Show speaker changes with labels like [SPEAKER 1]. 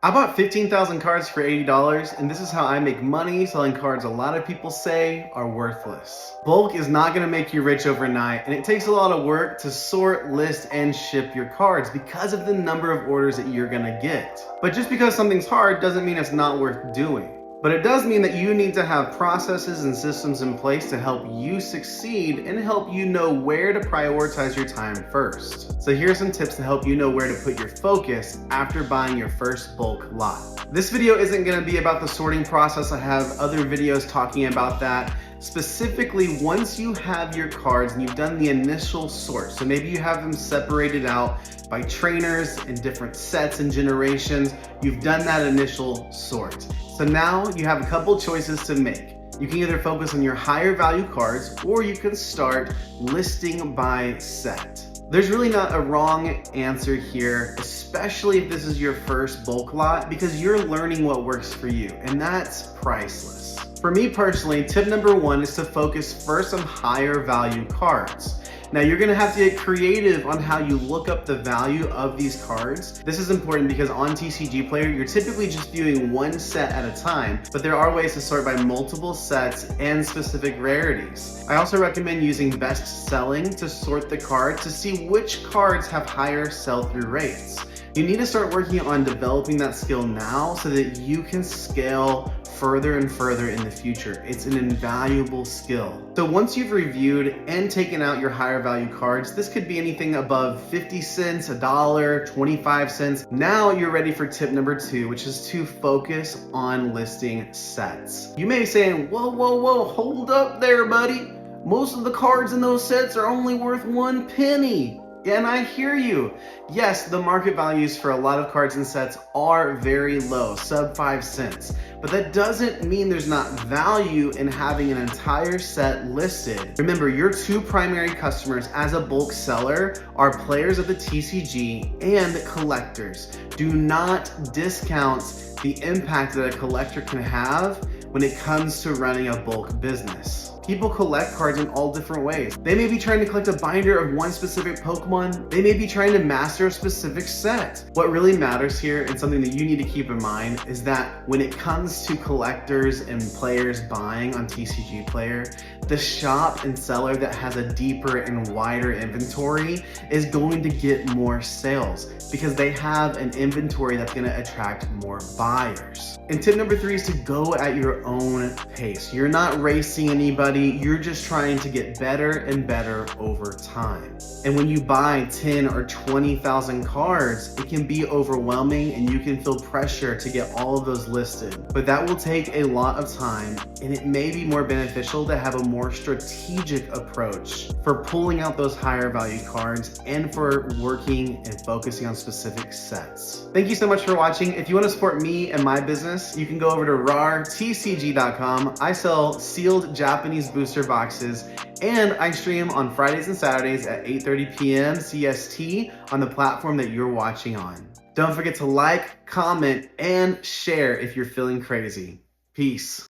[SPEAKER 1] I bought 15,000 cards for $80, and this is how I make money selling cards a lot of people say are worthless. Bulk is not going to make you rich overnight, and it takes a lot of work to sort, list, and ship your cards because of the number of orders that you're going to get. But just because something's hard doesn't mean it's not worth doing. But it does mean that you need to have processes and systems in place to help you succeed and help you know where to prioritize your time first. So here are some tips to help you know where to put your focus after buying your first bulk lot. This video isn't going to be about the sorting process. I have other videos talking about that. Specifically, once you have your cards and you've done the initial sort, so maybe you have them separated out by trainers in different sets and generations, you've done that initial sort. So now you have a couple choices to make. You can either focus on your higher value cards or you can start listing by set. There's really not a wrong answer here, especially if this is your first bulk lot, because you're learning what works for you, and that's priceless. For me personally, tip number one is to focus first on higher value cards. Now you're gonna have to get creative on how you look up the value of these cards. This is important because on TCG Player, you're typically just viewing one set at a time, but there are ways to sort by multiple sets and specific rarities. I also recommend using best selling to sort the cards to see which cards have higher sell-through rates. You need to start working on developing that skill now so that you can scale further and further in the future. It's an invaluable skill. So once you've reviewed and taken out your higher value cards, this could be anything above 50 cents, $1, 25 cents. Now you're ready for tip number two, which is to focus on listing sets. You may be saying, whoa, hold up there, buddy. Most of the cards in those sets are only worth 1 penny. And I hear you. Yes, the market values for a lot of cards and sets are very low, sub 5 cents. But that doesn't mean there's not value in having an entire set listed. Remember, your two primary customers as a bulk seller are players of the TCG and collectors. Do not discount the impact that a collector can have when it comes to running a bulk business. People collect cards in all different ways. They may be trying to collect a binder of one specific Pokemon. They may be trying to master a specific set. What really matters here, and something that you need to keep in mind, is that when it comes to collectors and players buying on TCG Player, the shop and seller that has a deeper and wider inventory is going to get more sales because they have an inventory that's going to attract more buyers. And tip number three is to go at your own pace. You're not racing anybody, you're just trying to get better and better over time. And when you buy 10 or 20,000 cards, it can be overwhelming and you can feel pressure to get all of those listed. But that will take a lot of time, and it may be more beneficial to have a more strategic approach for pulling out those higher value cards and for working and focusing on specific sets. Thank you so much for watching. If you want to support me and my business, you can go over to rartcg.com. I sell sealed Japanese booster boxes, and I stream on Fridays and Saturdays at 8:30 p.m. CST on the platform that you're watching on. Don't forget to like, comment, and share if you're feeling crazy. Peace.